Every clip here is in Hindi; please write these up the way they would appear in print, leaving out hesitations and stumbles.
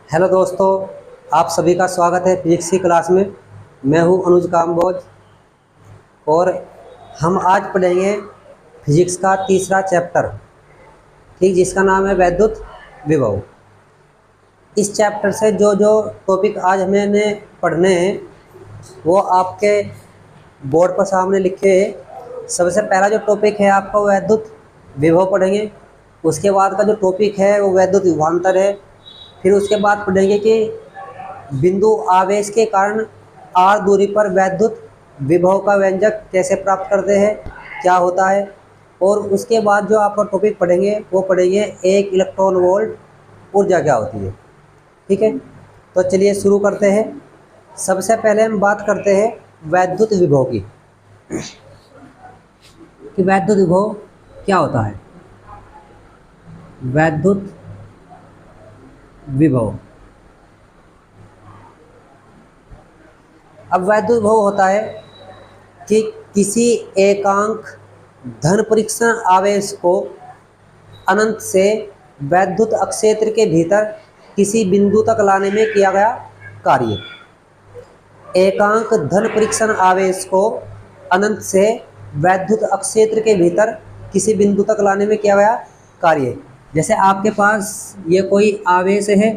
हेलो दोस्तों, आप सभी का स्वागत है फिजिक्स की क्लास में। मैं हूं अनुज काम्बोज और हम आज पढ़ेंगे फिजिक्स का तीसरा चैप्टर, ठीक, जिसका नाम है वैद्युत विभव। इस चैप्टर से जो जो टॉपिक आज हमें पढ़ने हैं वो आपके बोर्ड पर सामने लिखे हैं। सबसे पहला जो टॉपिक है आपका वैद्युत विभव पढ़ेंगे। उसके बाद का जो टॉपिक है वो वैद्युत विभवांतर है। फिर उसके बाद पढ़ेंगे कि बिंदु आवेश के कारण r दूरी पर वैद्युत विभव का व्यंजक कैसे प्राप्त करते हैं, क्या होता है। और उसके बाद जो आपका टॉपिक पढ़ेंगे वो पढ़ेंगे 1 इलेक्ट्रॉन वोल्ट ऊर्जा क्या होती है। ठीक है, तो चलिए शुरू करते हैं। सबसे पहले हम बात करते हैं वैद्युत विभव की, कि वैद्युत विभव क्या होता है। वैद्युत विभव, अब वैद्युत विभव होता है कि किसी एकांक धन परीक्षण आवेश को अनंत से वैद्युत अक्षेत्र के भीतर किसी बिंदु तक लाने में किया गया कार्य। एकांक धन परीक्षण आवेश को अनंत से वैद्युत अक्षेत्र के भीतर किसी बिंदु तक लाने में किया गया कार्य। जैसे आपके पास ये कोई आवेश है,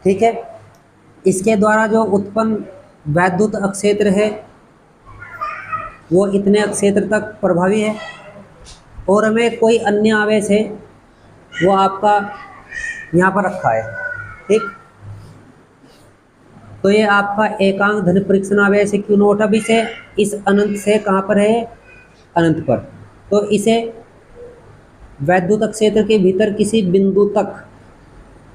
ठीक है, इसके द्वारा जो उत्पन्न वैद्युत अक्षेत्र है वो इतने अक्षेत्र तक प्रभावी है। और हमें कोई अन्य आवेश है वो आपका यहाँ पर रखा है, ठीक। तो ये आपका एकांक धन परीक्षण आवेश है Q नोट। अब इसे इस अनंत से कहाँ पर है, अनंत पर। तो इसे वैद्युत अक्षेत्र के भीतर किसी बिंदु तक,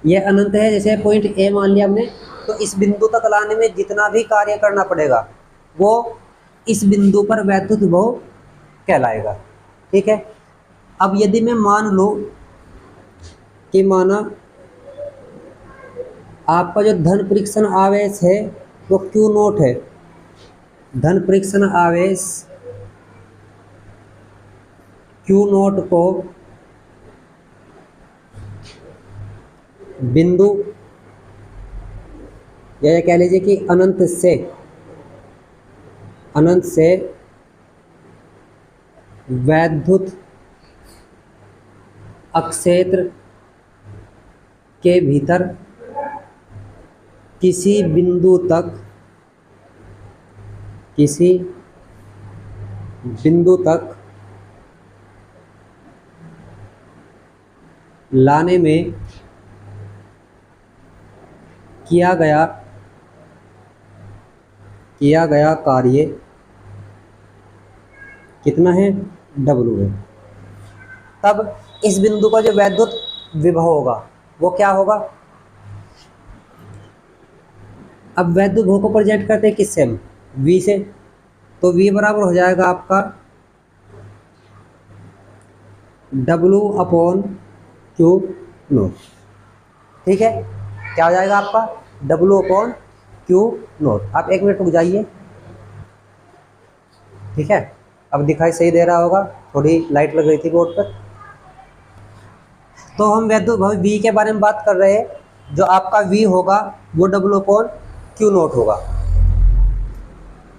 ये अनंत है, जैसे पॉइंट ए मान लिया हमने, तो इस बिंदु तक लाने में जितना भी कार्य करना पड़ेगा वो इस बिंदु पर वैद्युत विभव कहलाएगा। ठीक है, अब यदि मैं मान लूँ कि माना आपका जो धन परीक्षण आवेश है वो Q नोट है। धन परीक्षण आवेश Q नोट को बिंदु, या कह लीजिए कि अनंत से वैद्युत अक्षेत्र के भीतर किसी बिंदु तक लाने में किया गया कार्य कितना है, W है। तब इस बिंदु का जो वैद्युत विभव होगा वो क्या होगा। अब वैद्युत विभव को प्रेजेंट करते हैं किससे, हम V से। तो V बराबर हो जाएगा आपका W/Q नोट। ठीक है, क्या हो जाएगा आपका W/Q नोट। आप 1 मिनट रुक जाइए, ठीक है। अब दिखाई सही दे रहा होगा, थोड़ी लाइट लग रही थी बोर्ड पर। तो हम वैद्युत विभव V के बारे में बात कर रहे हैं। जो आपका V होगा वो W/Q नोट होगा।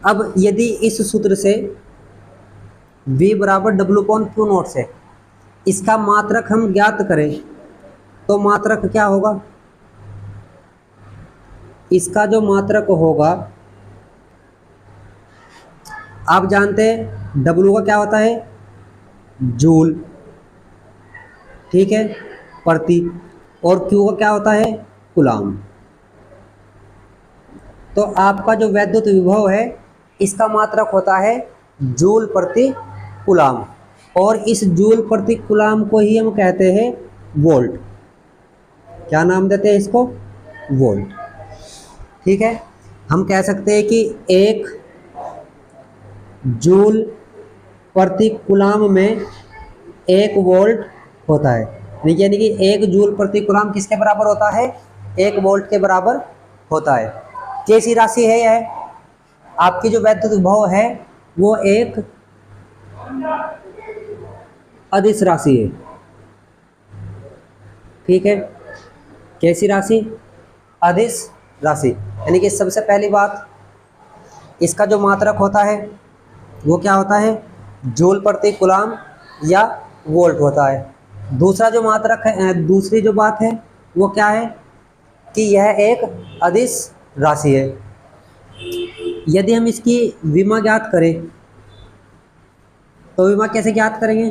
अब यदि इस सूत्र से V बराबर W/Q नोट से इसका मात्रक हम ज्ञात करें तो मात्रक क्या होगा, इसका जो मात्रक होगा, आप जानते हैं W का क्या होता है, जूल, ठीक है, प्रति, और Q का क्या होता है, कूलाम। तो आपका जो वैद्युत विभव है इसका मात्रक होता है जूल प्रति कूलाम, और इस जूल प्रति कूलाम को ही हम कहते हैं वोल्ट। क्या नाम देते हैं इसको, वोल्ट। ठीक है, हम कह सकते हैं कि 1 जूल प्रति कूलाम में 1 वोल्ट होता है। यानी कि 1 जूल प्रति कूलाम किसके बराबर होता है, 1 वोल्ट के बराबर होता है। कैसी राशि है यह, आपकी जो वैद्युत विभव है वो एक अदिश राशि है। ठीक है, कैसी राशि? अदिश राशि। यानी कि सबसे पहली बात, इसका जो मात्रक होता है वो क्या होता है? जूल प्रति कूलम या वोल्ट होता है। दूसरा जो मात्रक है, दूसरी जो बात है वो क्या है कि यह एक अदिश राशि है। यदि हम इसकी विमा ज्ञात करें तो विमा कैसे ज्ञात करेंगे?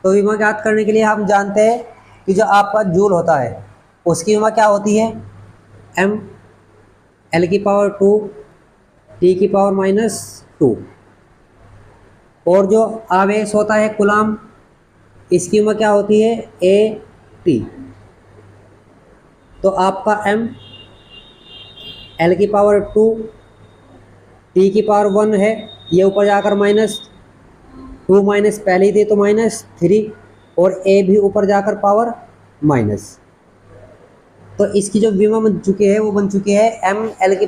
तो विमा ज्ञात करने के लिए हम जानते हैं कि जो आपका जूल होता है उसकी विमा क्या होती है? m L⁻², T⁻⁻²। और जो आवेश होता है कूलम, इसकी विमा क्या होती है? A/T। तो आपका m L⁻², T⁻1 है, ये ऊपर जाकर -2 माइनस पहले ही थे तो -3, और a भी ऊपर जाकर पावर माइनस। तो इसकी जो विमा बन चुकी है वो बन चुकी है m L⁻²,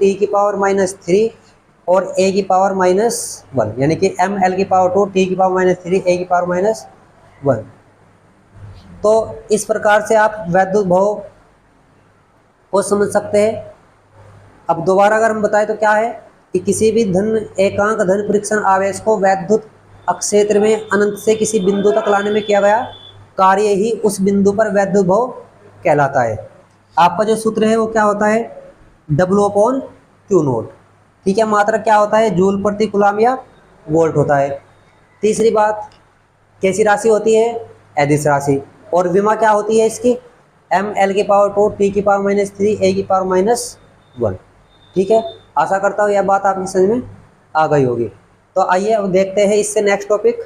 T⁻−3 और a की पावर -1, यानी कि m L⁻², T⁻−3, a की पावर -1। तो इस प्रकार से आप वैद्युत भव को समझ सकते हैं। अब दोबारा अगर हम बताएं तो क्या है कि किसी भी एकांक धन परीक्षण आवेश को वैद्युत अक्षेत्र में अनंत से किसी बिंदु तक लाने में किया गया कार्य ही उस बिंदु पर वैद्युत भव कहलाता है। आपका जो सूत्र है वो क्या होता है? W/Q0। ठीक है, मात्रक क्या होता है? जूल प्रति कूलम या वोल्ट होता है। तीसरी बात, कैसी राशि होती है? अदिश राशि। और विमा क्या होती है इसकी? m L⁻², T⁻−3, a की पावर -1। ठीक है, आशा करता हूँ यह बात आपकी समझ में आ गई होगी। तो आइए अब देखते हैं इससे नेक्स्ट टॉपिक,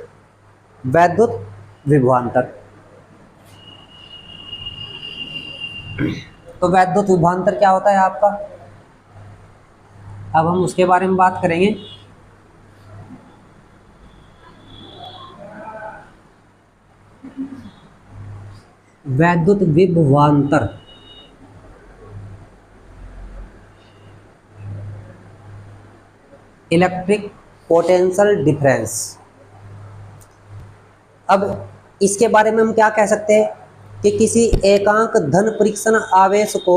वैद्युत विभवांतर। तो वैद्युत विभवांतर क्या होता है आपका? अब हम उसके बारे में बात करेंगे। वैद्युत विभवांतर इलेक्ट्रिक पोटेंशियल डिफरेंस। अब इसके बारे में हम क्या कह सकते हैं कि किसी एकांक धन परीक्षण आवेश को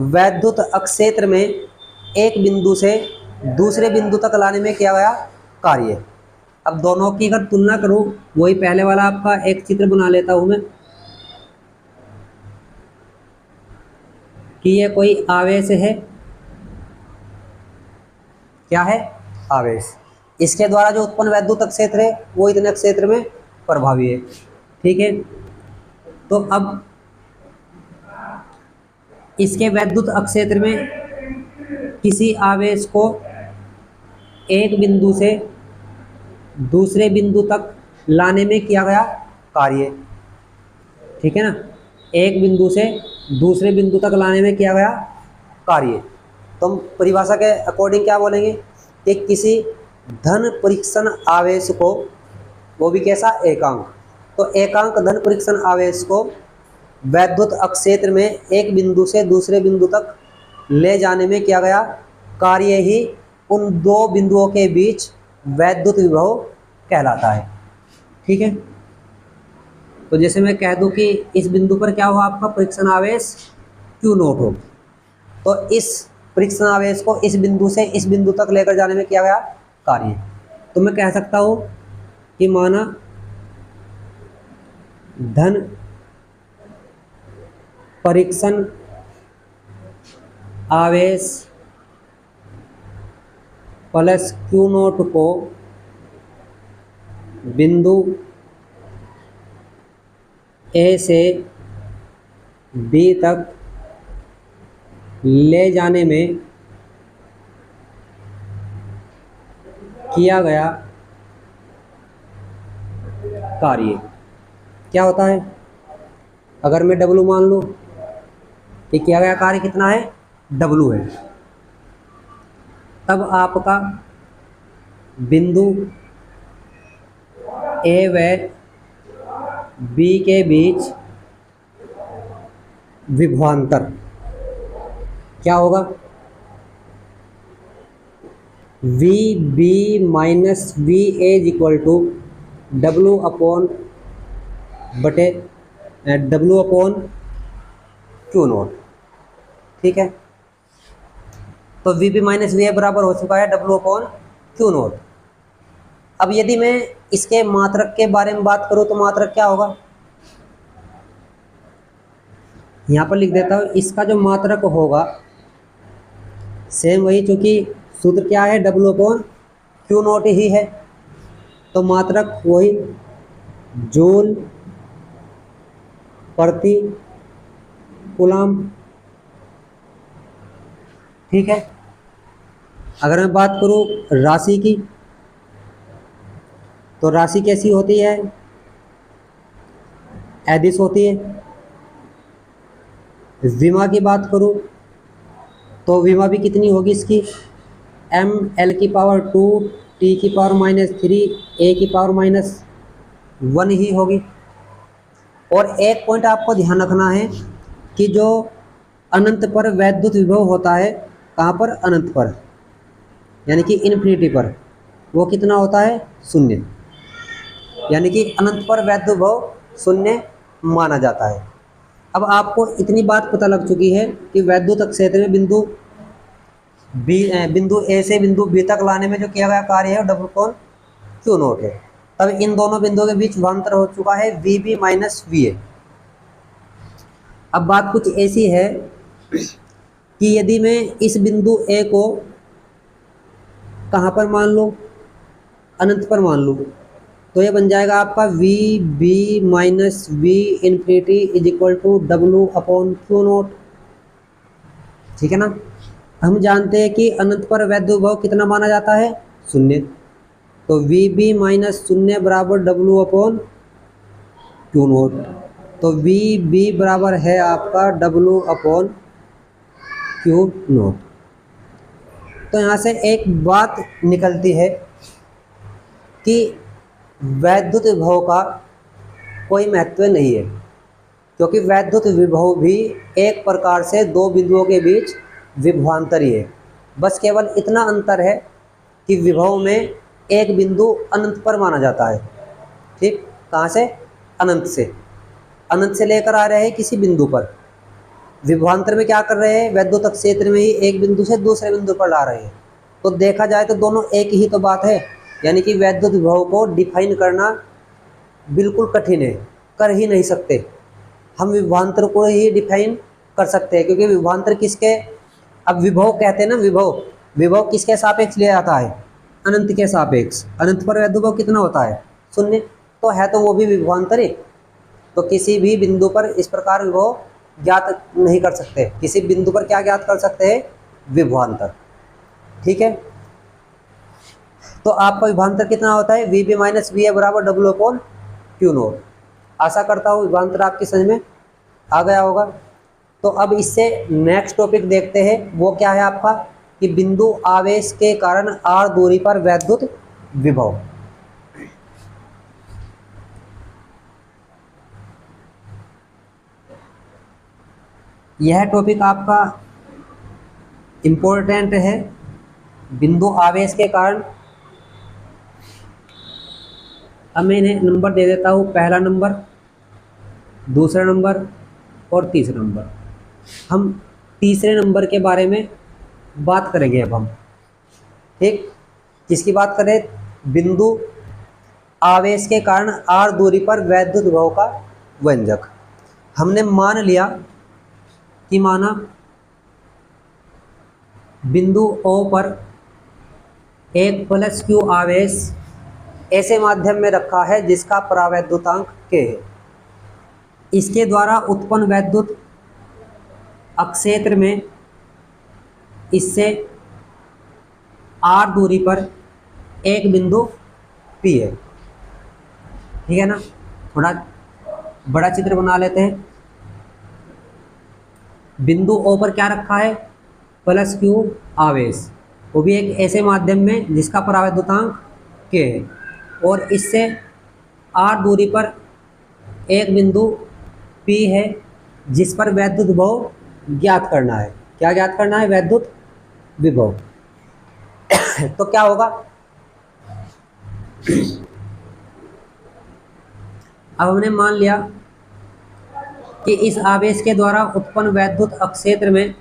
वैद्युत अक्षेत्र में एक बिंदु से दूसरे बिंदु तक लाने में किया गया कार्य। अब दोनों की अगर तुलना करूं, वही पहले वाला आपका एक चित्र बना लेता हूं मैं कि ये कोई आवेश है। क्या है? आवेश। इसके द्वारा जो उत्पन्न वैद्युत क्षेत्र है वो इतने क्षेत्र में प्रभावी है। ठीक है, तो अब इसके वैद्युत क्षेत्र में किसी आवेश को एक बिंदु से दूसरे बिंदु तक लाने में किया गया कार्य। ठीक है ना, एक बिंदु से दूसरे बिंदु तक लाने में किया गया कार्य। तो हम परिभाषा के अकॉर्डिंग क्या बोलेंगे कि किसी धन परीक्षण आवेश को, वो भी कैसा? एकांक। तो एकांक धन परीक्षण आवेश को वैद्युत अक्षेत्र में एक बिंदु से दूसरे बिंदु तक ले जाने में किया गया कार्य ही उन दो बिंदुओं के बीच वैद्युत विभव कहलाता है। ठीक है, तो जैसे मैं कह दूं कि इस बिंदु पर क्या हुआ? आपका परीक्षण आवेश Q0 हो, तो इस परीक्षण आवेश को इस बिंदु से इस बिंदु तक लेकर जाने में किया गया कार्य। तो मैं कह सकता हूं कि माना धन परीक्षण आवेश प्लस Q0 को बिंदु A से B तक ले जाने में किया गया कार्य क्या होता है? अगर मैं W मान लूँ कि किया गया कार्य कितना है? W है, तब आपका बिंदु A व B के बीच विभवांतर क्या होगा? VB minus VA equal to W upon Q naught. ठीक है, तो V B minus V A बराबर हो चुका है डब्ल्यू अपॉन क्यू नोट। अब यदि मैं इसके मात्रक के बारे में बात करूं तो मात्रक क्या होगा, यहाँ पर लिख देता हूँ। इसका जो मात्रक होगा सेम वही, चूंकि सूत्र क्या है डब्ल्यू अपॉन क्यू नोट ही है, तो मात्रक वही जूल प्रति कूलम। ठीक है, अगर मैं बात करूं राशि की तो राशि कैसी होती है, एडिस होती है। विमा की बात करूं तो विमा भी कितनी होगी इसकी, एम एल की पावर 2 टी की पावर -3 ए की पावर -1 ही होगी। और एक पॉइंट आपको ध्यान रखना है कि जो अनंत पर वैद्युत विभव होता है, कहाँ पर, अनंत पर, यानी कि इन्फिनिटी पर, वो कितना होता है, शून्य। यानी कि अनंत पर वैद्युत विभव शून्य माना जाता है। अब आपको इतनी बात पता लग चुकी है कि वैद्युत क्षेत्र में बिंदु बिंदु ए से बिंदु बी तक लाने में जो किया गया कार्य है डब्ल्यू अपॉन क्यू नोट है। तब इन दोनों बिंदुओं के बीच विभवांतर हो चुका है V B minus V A. अब बात कुछ ऐसी है कि यदि मैं इस बिंदु ए को कहाँ पर मान लूँ, अनंत पर मान लूँ, तो ये बन जाएगा आपका V B minus V infinity is equal to W upon Q naught. ठीक है ना, हम जानते हैं कि अनंत पर वैद्युत विभव कितना माना जाता है, शून्य। तो वी बी माइनस शून्य बराबर डब्ल्यू अपॉन क्यू नोट। तो वी बी बराबर है आपका डब्ल्यू अपॉन क्यू नोट। तो यहाँ से एक बात निकलती है कि वैद्युत विभव का कोई महत्व नहीं है, क्योंकि वैद्युत विभव भी एक प्रकार से दो बिंदुओं के बीच विभवांतर ही है। बस केवल इतना अंतर है कि विभव में एक बिंदु अनंत पर माना जाता है। ठीक, कहाँ से, अनंत से, अनंत से लेकर आ रहे हैं किसी बिंदु पर। विभवांतर में क्या कर रहे हैं, वैद्युत क्षेत्र में ही एक बिंदु से दूसरे बिंदु पर ला रहे हैं। तो देखा जाए तो दोनों एक ही तो बात है, यानी कि वैद्युत विभव को डिफाइन करना बिल्कुल कठिन है, कर ही नहीं सकते। हम विभवांतर को ही डिफाइन कर सकते हैं, क्योंकि विभवांतर किसके, अब विभव कहते हैं ना, विभव विभव किसके सापेक्ष लिया जाता है, अनंत के सापेक्ष। अनंत पर वैद्युत विभव कितना होता है, शून्य। तो है तो वो भी विभवांतर ही। तो किसी भी बिंदु पर इस प्रकार विभव ज्ञात नहीं कर सकते। किसी बिंदु पर क्या ज्ञात कर सकते हैं, विभवांतर। ठीक है, तो आपका विभवांतर कितना होता है, V B minus V A बराबर डब्ल्यू अपॉन क्यू नोट। आशा करता हूँ विभवांतर आपकी समझ में आ गया होगा। तो अब इससे नेक्स्ट टॉपिक देखते हैं, वो क्या है आपका, कि बिंदु आवेश के कारण r दूरी पर वैद्युत विभव। यह टॉपिक आपका इम्पोर्टेंट है, बिंदु आवेश के कारण। अब मैं इन्हें नंबर दे देता हूँ, पहला नंबर, दूसरा नंबर और तीसरा नंबर। हम तीसरे नंबर के बारे में बात करेंगे अब हम। ठीक, किसकी बात करें, बिंदु आवेश के कारण r दूरी पर वैद्युत विभव का व्यंजक। हमने मान लिया कि माना बिंदु O पर एक प्लस क्यू आवेश ऐसे माध्यम में रखा है जिसका परावैद्युतांक k है। इसके द्वारा उत्पन्न वैद्युत अक्षेत्र में इससे r दूरी पर एक बिंदु P है। ठीक है ना, थोड़ा बड़ा चित्र बना लेते हैं। बिंदु O पर क्या रखा है, प्लस क्यू आवेश, वो भी एक ऐसे माध्यम में जिसका परावैद्युतांक k है, और इससे r दूरी पर एक बिंदु P है जिस पर वैद्युत विभव ज्ञात करना है। क्या ज्ञात करना है, वैद्युत विभव। तो क्या होगा, अब हमने मान लिया कि इस आवेश के द्वारा उत्पन्न वैद्युत क्षेत्र में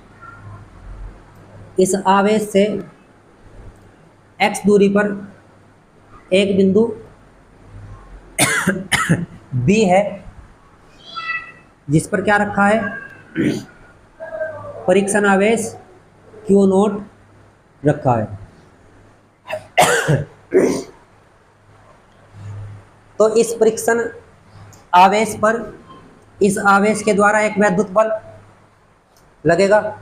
इस आवेश से x दूरी पर एक बिंदु B है, जिस पर क्या रखा है, परीक्षण आवेश Q0 रखा है। तो इस परीक्षण आवेश पर इस आवेश के द्वारा एक वैद्युत बल लगेगा।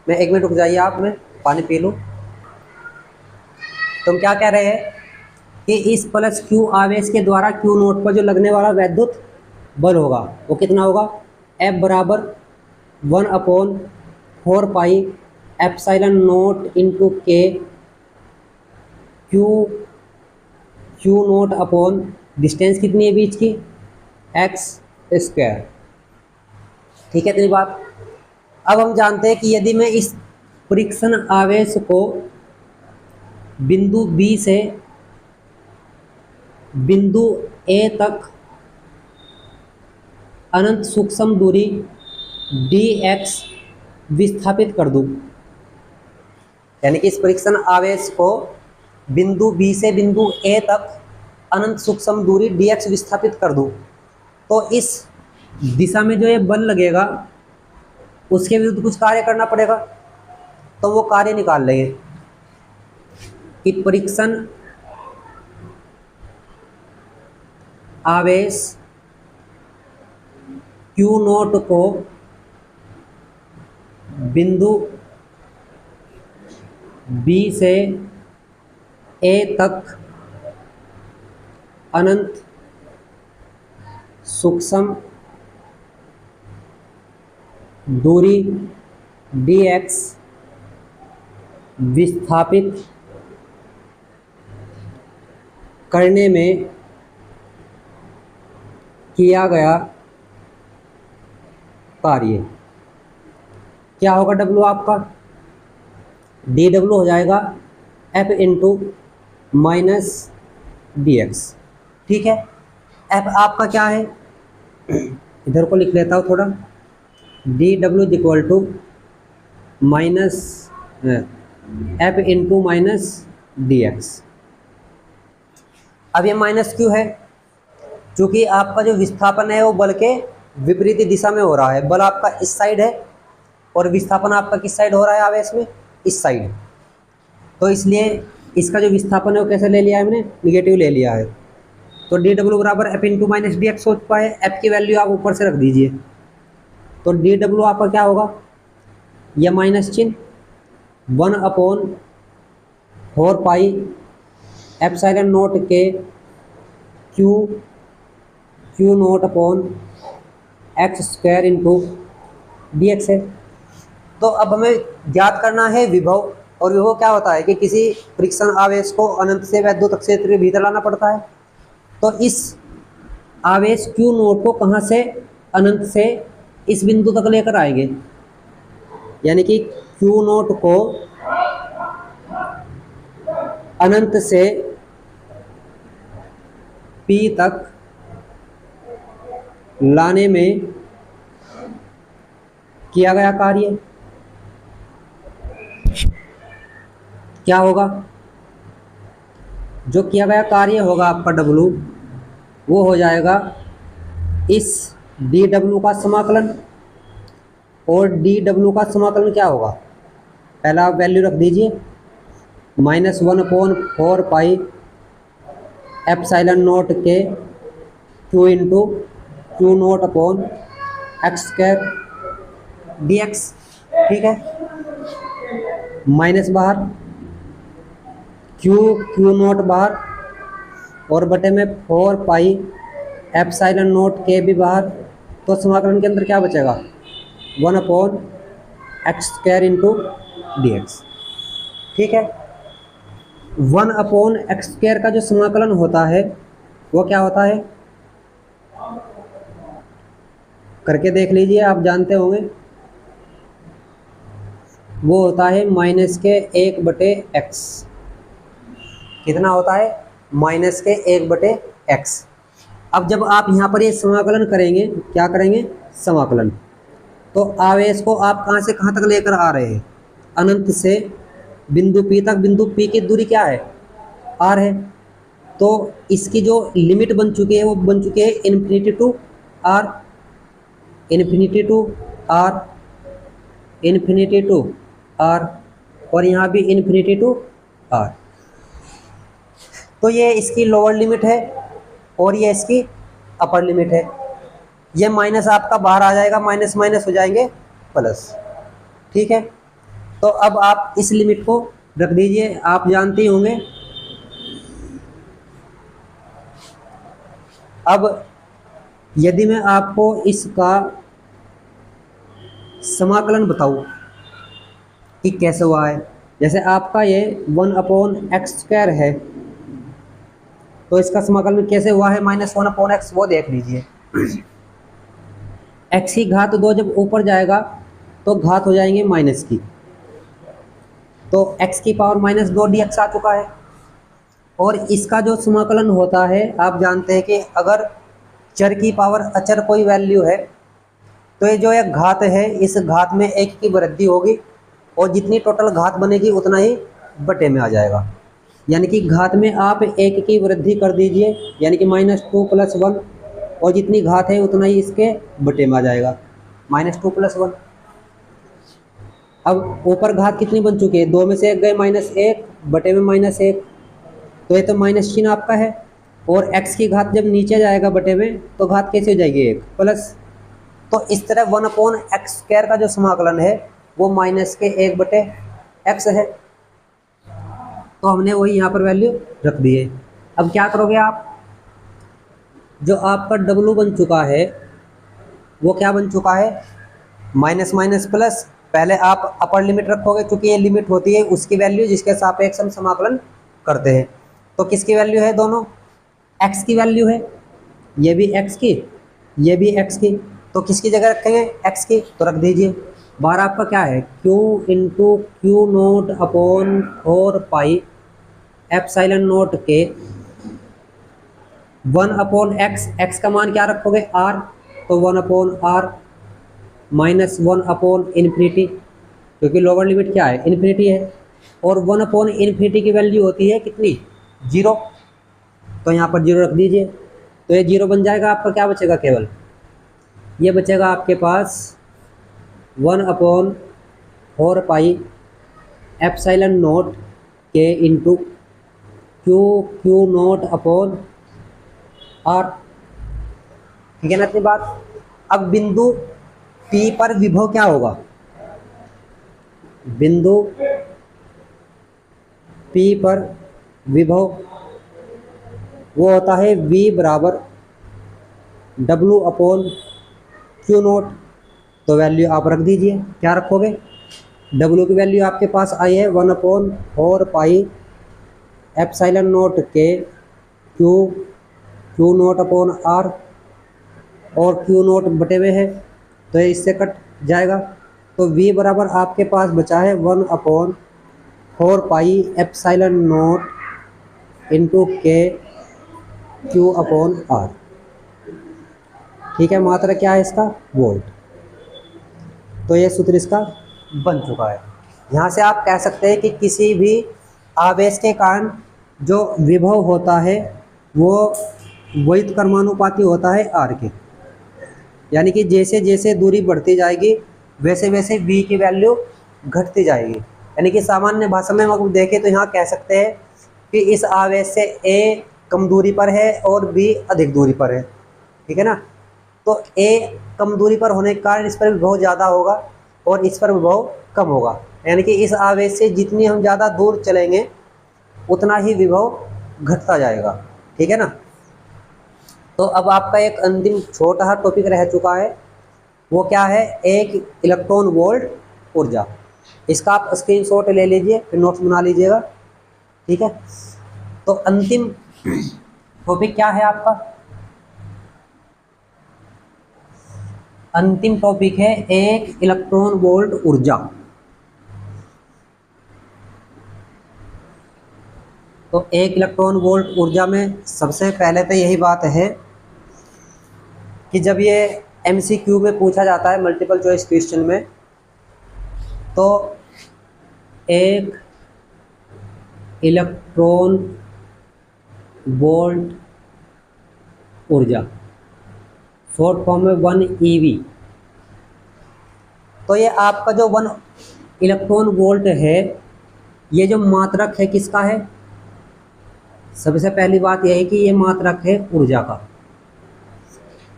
मैं 1 मिनट रुक जाइए, आप, मैं पानी पी लूँ। तुम क्या कह रहे हैं कि इस प्लस Q आवेश के द्वारा Q0 पर जो लगने वाला वैद्युत बल होगा वो कितना होगा, F बराबर 1/4 pi epsilon note into K Q0 upon distance कितनी है बीच की, x²। ठीक है इतनी बात। अब हम जानते हैं कि यदि मैं इस परीक्षण आवेश को बिंदु B से बिंदु A तक अनंत सूक्ष्म दूरी dx विस्थापित कर दूं, यानी कि इस परीक्षण आवेश को बिंदु B से बिंदु A तक अनंत सूक्ष्म दूरी dx विस्थापित कर दूं, तो इस दिशा में जो ये बल लगेगा उसके विरुद्ध कुछ कार्य करना पड़ेगा। तो वो कार्य निकाल लेंगे कि परीक्षण आवेश Q0 को बिंदु B से A तक अनंत सूक्ष्म दूरी dx विस्थापित करने में किया गया कार्य क्या होगा, W आपका dW हो जाएगा F इंटू माइनस dx। ठीक है, F आपका क्या है, इधर को लिख लेता हूँ थोड़ा, dW equal to minus F into minus dx। अब ये माइनस क्यों है, क्योंकि आपका जो विस्थापन है वो बल के विपरीत दिशा में हो रहा है। बल आपका इस साइड है और विस्थापन आपका किस साइड हो रहा है आवेश में, इस साइड। तो इसलिए इसका जो विस्थापन है वो कैसे ले लिया है हमने, निगेटिव ले लिया है। तो dW बराबर F इंटू माइनस dx हो चुका है। F की वैल्यू आप ऊपर से रख दीजिए, तो dW आपका क्या होगा, यह माइनस चिन्ह 1/4 पाई एप्सिलॉन नोट के Q0 upon x² into dx है। तो अब हमें ज्ञात करना है विभव, और विभव क्या होता है कि किसी परीक्षण आवेश को अनंत से वैद्युत क्षेत्र के भीतर लाना पड़ता है। तो इस आवेश Q0 को कहाँ से, अनंत से इस बिंदु तक लेकर आएंगे, यानी कि Q0 को अनंत से P तक लाने में किया गया कार्य क्या होगा, जो किया गया कार्य होगा आपका W, वो हो जाएगा इस dW का समाकलन। और dW का समाकलन क्या होगा, पहला आप वैल्यू रख दीजिए, -1/4 पाई एप्सिलॉन नोट के Q into Q0 upon x² dx। ठीक है, माइनस बाहर, Q0 बाहर, और बटे में 4 पाई एप्सिलॉन नोट के भी बाहर। तो समाकलन के अंदर क्या बचेगा, 1/x² इंटू dx। ठीक है, 1/x² का जो समाकलन होता है वो क्या होता है, करके देख लीजिए, आप जानते होंगे, वो होता है -1/x। कितना होता है, -1/x। अब जब आप यहाँ पर ये समाकलन करेंगे, क्या करेंगे, समाकलन, तो आवेश को आप कहाँ से कहाँ तक लेकर आ रहे हैं, अनंत से बिंदु P तक। बिंदु P की दूरी क्या है, R है। तो इसकी जो लिमिट बन चुकी है वो बन चुकी है infinity to R, infinity to R, infinity to R, और यहाँ भी इन्फिनिटी टू R। तो ये इसकी लोअर लिमिट है और ये इसकी अपर लिमिट है। ये माइनस आपका बाहर आ जाएगा, माइनस माइनस हो जाएंगे प्लस, ठीक है। तो अब आप इस लिमिट को रख दीजिए, आप जानते ही होंगे। अब यदि मैं आपको इसका समाकलन बताऊं कि कैसे हुआ है, जैसे आपका ये 1/x² है, तो इसका समाकलन कैसे हुआ है, -1/x, वो देख लीजिए। x की घात 2 जब ऊपर जाएगा तो घात हो जाएंगे माइनस की, तो x की पावर -2 dx आ चुका है। और इसका जो समाकलन होता है, आप जानते हैं कि अगर चर की पावर अचर कोई वैल्यू है तो ये जो एक घात है, इस घात में 1 की वृद्धि होगी और जितनी टोटल घात बनेगी उतना ही बटे में आ जाएगा। यानी कि घात में आप 1 की वृद्धि कर दीजिए, यानी कि -2 + 1, और जितनी घात है उतना ही इसके बटे में आ जाएगा, -2 + 1। अब ऊपर घात कितनी बन चुकी है, 2 में से 1 गए -1, बटे में -1, तो ये तो माइनस चिन्ह आपका है। और x की घात जब नीचे जाएगा बटे में तो घात कैसे हो जाएगी, 1 प्लस। तो इस तरह 1/x² का जो समाकलन है वो -1/x है। तो हमने वही यहाँ पर वैल्यू रख दी है। अब क्या करोगे आप, जो आपका W बन चुका है वो क्या बन चुका है, माइनस माइनस प्लस। पहले आप अपर लिमिट रखोगे, क्योंकि ये लिमिट होती है उसकी वैल्यू जिसके सापेक्ष हम समाकलन करते हैं। तो किसकी वैल्यू है, दोनों x की वैल्यू है, ये भी x की, ये भी x की, तो किसकी जगह रखेंगे, x की, तो रख दीजिए। बार आपका क्या है, q × Q0/4πε0 के 1/x, x का मान क्या रखोगे, r, तो 1/r -1/∞, क्योंकि लोअर लिमिट क्या है, इन्फिनिटी है, और 1/∞ की वैल्यू होती है कितनी, 0, तो यहाँ पर 0 रख दीजिए। तो ये 0 बन जाएगा, आपका क्या बचेगा, केवल ये बचेगा आपके पास 1/4πε0 के × Q0/r, ठीक है ना इतनी बात। अब बिंदु P पर विभव क्या होगा, बिंदु P पर विभव वो होता है V = W/Q0। तो वैल्यू आप रख दीजिए, क्या रखोगे, W की वैल्यू आपके पास आई है 1/4πε0 के Q0/r, और Q0 बटे में है तो ये इससे कट जाएगा। तो V बराबर आपके पास बचा है 1/4πε0 × k Q/r, ठीक है। मात्रा क्या है इसका, वोल्ट। तो ये सूत्र इसका बन चुका है। यहाँ से आप कह सकते हैं कि किसी भी आवेश के कारण जो विभव होता है वो व्युत्क्रमानुपाती होता है r के, यानी कि जैसे जैसे दूरी बढ़ती जाएगी वैसे वैसे v की वैल्यू घटती जाएगी। यानी कि सामान्य भाषा में हम अगर देखें तो यहाँ कह सकते हैं कि इस आवेश से a कम दूरी पर है और b अधिक दूरी पर है, ठीक है ना। तो a कम दूरी पर होने के कारण इस पर विभव ज़्यादा होगा और इस पर विभव कम होगा, यानी कि इस आवेश से जितनी हम ज़्यादा दूर चलेंगे उतना ही विभव घटता जाएगा, ठीक है ना। तो अब आपका एक अंतिम छोटा सा टॉपिक रह चुका है, वो क्या है, 1 इलेक्ट्रॉन वोल्ट ऊर्जा। इसका आप स्क्रीनशॉट ले लीजिए, फिर नोट्स बना लीजिएगा, ठीक है। तो अंतिम टॉपिक क्या है आपका, अंतिम टॉपिक है 1 इलेक्ट्रॉन वोल्ट ऊर्जा। तो 1 इलेक्ट्रॉन वोल्ट ऊर्जा में सबसे पहले तो यही बात है कि जब ये MCQ में पूछा जाता है मल्टीपल चॉइस क्वेश्चन में, तो एक इलेक्ट्रॉन वोल्ट ऊर्जा, शॉर्ट फॉर्म में 1 eV, तो ये आपका जो 1 इलेक्ट्रॉन वोल्ट है, ये जो मात्रक है किसका है? सबसे पहली बात यह है कि ये मात्रक है ऊर्जा का,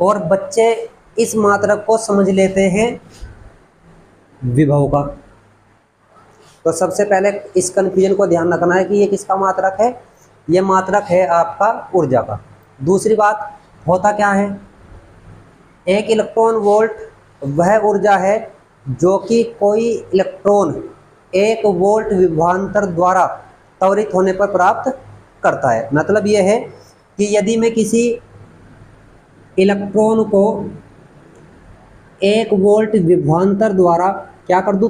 और बच्चे इस मात्रक को समझ लेते हैं विभव का। तो सबसे पहले इस कन्फ्यूजन को ध्यान रखना है कि ये किसका मात्रक है? ये मात्रक है आपका ऊर्जा का। दूसरी बात, होता क्या है? एक इलेक्ट्रॉन वोल्ट वह ऊर्जा है जो कि कोई इलेक्ट्रॉन 1 वोल्ट विभवांतर द्वारा त्वरित होने पर प्राप्त करता है। मतलब यह है कि यदि मैं किसी इलेक्ट्रॉन को 1 वोल्ट विभवांतर द्वारा क्या कर दूं?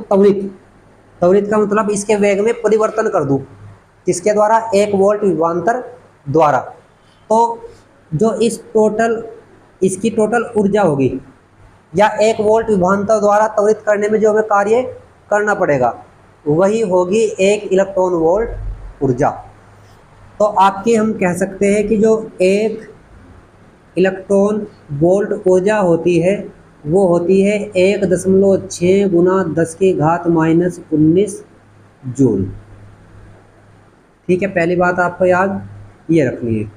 त्वरित का मतलब इसके वेग में परिवर्तन कर दूं। किसके द्वारा? 1 वोल्ट विभवांतर द्वारा। तो जो इसकी टोटल ऊर्जा होगी, या 1 वोल्ट विभवांतर द्वारा त्वरित करने में जो हमें कार्य करना पड़ेगा, वही होगी 1 इलेक्ट्रॉन वोल्ट ऊर्जा। तो आपकी हम कह सकते हैं कि जो 1 इलेक्ट्रॉन वोल्ट ऊर्जा होती है, वो होती है 1.6 गुना 10⁻⁻19 जूल। ठीक है, पहली बात आपको याद ये रखनी है।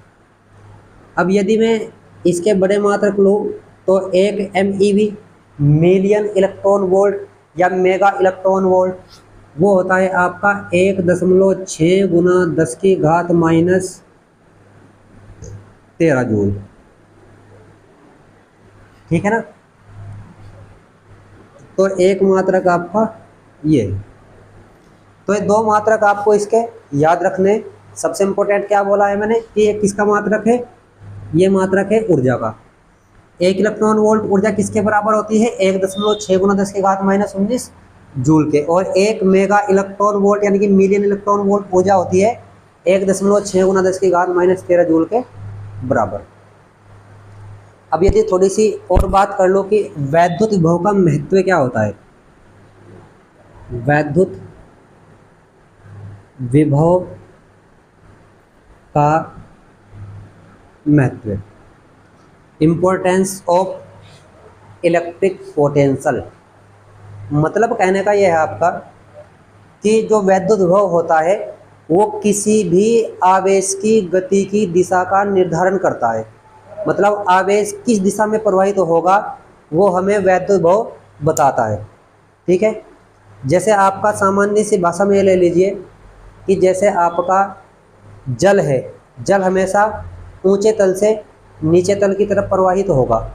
अब यदि मैं इसके बड़े मात्रक लूँ तो 1 MeV, मिलियन इलेक्ट्रॉन वोल्ट या मेगा इलेक्ट्रॉन वोल्ट, वो होता है आपका 1.6 गुना 10⁻13 जूल। ठीक है ना? तो एक मात्रक आपका ये। तो ये 2 मात्रक आपको इसके याद रखने। सबसे इम्पोर्टेंट क्या बोला है मैंने कि ये किसका मात्रक है? ये मात्रक है ऊर्जा का। 1 इलेक्ट्रॉन वोल्ट ऊर्जा किसके बराबर होती है? 1.6 गुना 10⁻⁻19 जूल के। और 1 मेगा इलेक्ट्रॉन वोल्ट यानी कि मिलियन इलेक्ट्रॉन वोल्ट ऊर्जा होती है 1.6 गुना 10⁻13 जूल के बराबर। अब यदि थोड़ी सी और बात कर लो कि वैद्युत विभव का महत्व क्या होता है। वैद्युत विभव का महत्व, इम्पोर्टेंस ऑफ इलेक्ट्रिक पोटेंशियल। मतलब कहने का यह है आपका कि जो वैद्युत विभव होता है वो किसी भी आवेश की गति की दिशा का निर्धारण करता है। मतलब आवेश किस दिशा में प्रवाहित होगा वो हमें वैद्युत विभव बताता है। ठीक है, जैसे आपका सामान्य सी भाषा में ले लीजिए कि जैसे आपका जल है, जल हमेशा ऊंचे तल से नीचे तल की तरफ प्रवाहित होगा।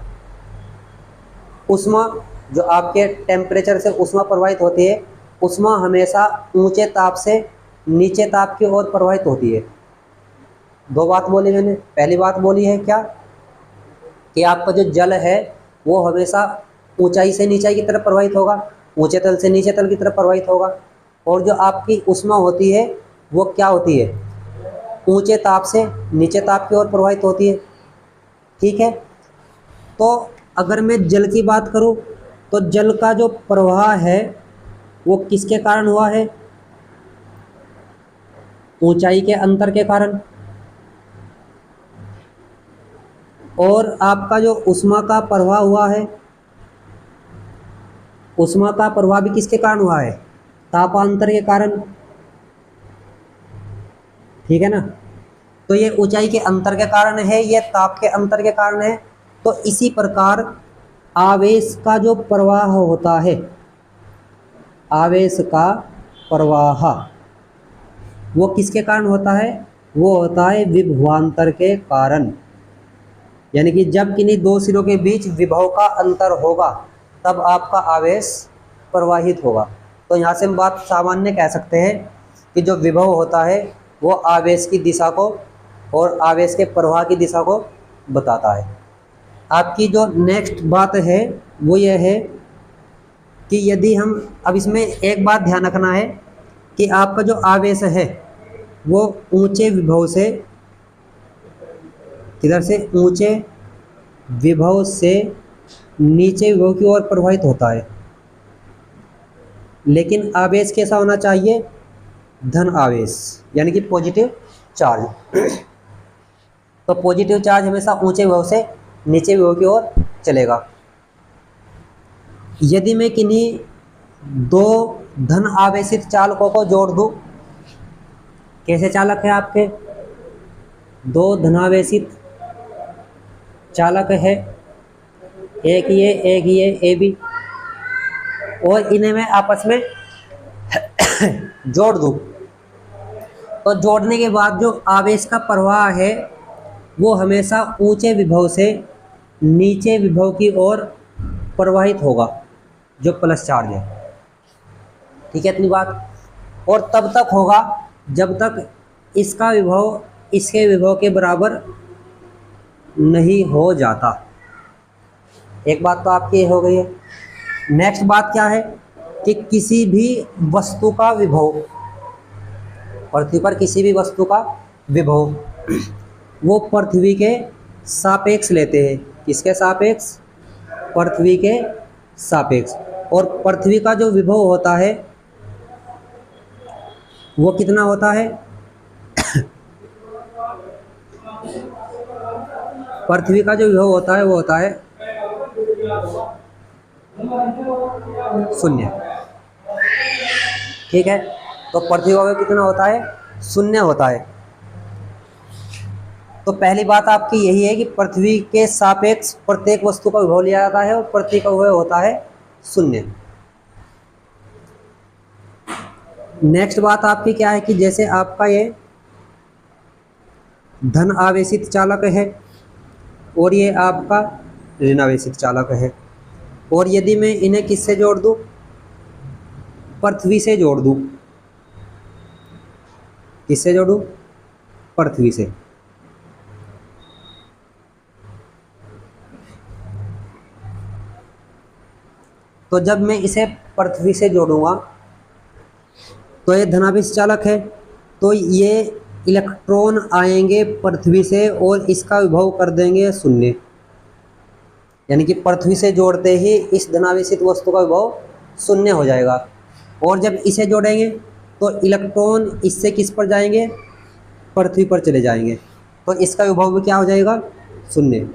उष्मा, जो आपके टेम्परेचर से उष्मा प्रवाहित होती है, उष्मा हमेशा ऊंचे ताप से नीचे ताप की ओर प्रवाहित होती है। 2 बात बोली मैंने। पहली बात बोली है क्या कि आपका जो जल है वो हमेशा ऊंचाई से नीचाई की तरफ प्रवाहित होगा, ऊंचे तल से नीचे तल की तरफ प्रवाहित होगा। और जो आपकी उष्मा होती है वो क्या होती है? ऊंचे ताप से नीचे ताप की ओर प्रवाहित होती है। ठीक है, तो अगर मैं जल की बात करूं तो जल का जो प्रवाह है वो किसके कारण हुआ है? ऊंचाई के अंतर के कारण। और आपका जो उष्मा का प्रवाह हुआ है, उष्मा का प्रवाह भी किसके कारण हुआ है? तापांतर के कारण। ठीक है ना? तो ये ऊंचाई के अंतर के कारण है, ये ताप के अंतर के कारण है। तो इसी प्रकार आवेश का जो प्रवाह होता है, आवेश का प्रवाह वो किसके कारण होता है? वो होता है विभवांतर के कारण। यानी कि जब किन्हीं 2 सिरों के बीच विभव का अंतर होगा तब आपका आवेश प्रवाहित होगा। तो यहाँ से हम बात सामान्य कह सकते हैं कि जो विभव होता है वो आवेश की दिशा को और आवेश के प्रवाह की दिशा को बताता है। आपकी जो नेक्स्ट बात है वो ये है कि यदि हम, अब इसमें एक बात ध्यान रखना है कि आपका जो आवेश है वो ऊंचे विभव से, किधर से? ऊंचे विभव से नीचे विभव की ओर प्रवाहित होता है। लेकिन आवेश कैसा होना चाहिए? धन आवेश, यानी कि पॉजिटिव चार्ज। तो पॉजिटिव चार्ज हमेशा ऊंचे विभव से नीचे विभव की ओर चलेगा। यदि मैं किन्हीं दो धन आवेशित चालकों को जोड़ दूं, कैसे चालक है आपके? दो धनावेशित चालक है, एक ये ए बी, और इन्हें मैं आपस में जोड़ दूं, तो जोड़ने के बाद जो आवेश का प्रवाह है वो हमेशा ऊंचे विभव से नीचे विभव की ओर प्रवाहित होगा, जो प्लस चार्ज है। ठीक है इतनी बात। और तब तक होगा जब तक इसका विभव इसके विभव के बराबर नहीं हो जाता। एक बात तो आपकी ये हो गई है। नेक्स्ट बात क्या है कि किसी भी वस्तु का विभव, पृथ्वी पर किसी भी वस्तु का विभव वो पृथ्वी के सापेक्ष लेते हैं। किसके सापेक्ष? पृथ्वी के सापेक्ष। और पृथ्वी का जो विभव होता है वो कितना होता है? पृथ्वी का जो विभव होता है वो होता है 0। ठीक है, तो पृथ्वी का विभव कितना होता है? 0 होता है। तो पहली बात आपकी यही है कि पृथ्वी के सापेक्ष प्रत्येक वस्तु का विभव लिया जाता है और पृथ्वी का विभव होता है 0। नेक्स्ट बात आपकी क्या है कि जैसे आपका ये धन आवेशित चालक है और ये आपका ऋण आवेशित चालक है, और यदि मैं इन्हें किससे जोड़ दूं? पृथ्वी से जोड़ दूं। किससे जोड़ूं? पृथ्वी से। तो जब मैं इसे पृथ्वी से जोड़ूंगा तो ये धनावेश चालक है, तो ये इलेक्ट्रॉन आएंगे पृथ्वी से और इसका विभव कर देंगे 0। यानी कि पृथ्वी से जोड़ते ही इस धनावेशित वस्तु का विभव 0 हो जाएगा। और जब इसे जोड़ेंगे तो इलेक्ट्रॉन इससे किस पर जाएंगे? पृथ्वी पर चले जाएंगे, तो इसका विभव भी क्या हो जाएगा? 0।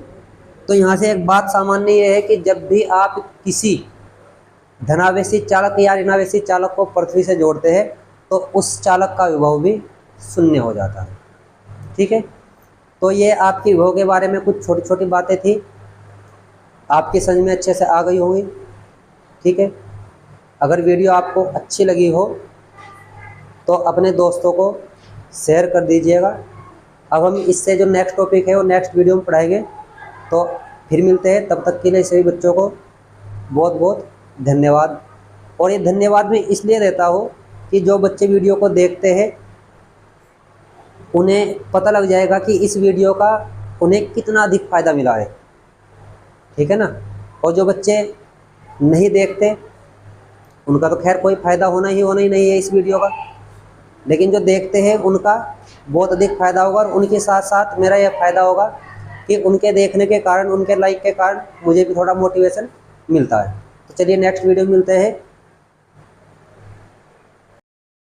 तो यहाँ से एक बात सामान्य ये है कि जब भी आप किसी धनावेशित चालक या ऋणावेशित चालक को पृथ्वी से जोड़ते हैं तो उस चालक का विभव भी 0 हो जाता है। ठीक है, तो ये आपकी विभव के बारे में कुछ छोटी छोटी बातें थी, आपकी समझ में अच्छे से आ गई होंगी। ठीक है, अगर वीडियो आपको अच्छी लगी हो तो अपने दोस्तों को शेयर कर दीजिएगा। अब हम इससे जो नेक्स्ट टॉपिक है वो नेक्स्ट वीडियो में पढ़ाएंगे, तो फिर मिलते हैं। तब तक के लिए सभी बच्चों को बहुत बहुत धन्यवाद। और ये धन्यवाद मैं इसलिए देता हूँ कि जो बच्चे वीडियो को देखते हैं उन्हें पता लग जाएगा कि इस वीडियो का उन्हें कितना अधिक फ़ायदा मिला है। ठीक है ना। और जो बच्चे नहीं देखते उनका तो खैर कोई फ़ायदा होना ही नहीं है इस वीडियो का, लेकिन जो देखते हैं उनका बहुत अधिक फ़ायदा होगा। और उनके साथ साथ मेरा यह फ़ायदा होगा कि उनके देखने के कारण, उनके लाइक के कारण मुझे भी थोड़ा मोटिवेशन मिलता है। तो चलिए नेक्स्ट वीडियो में मिलते हैं।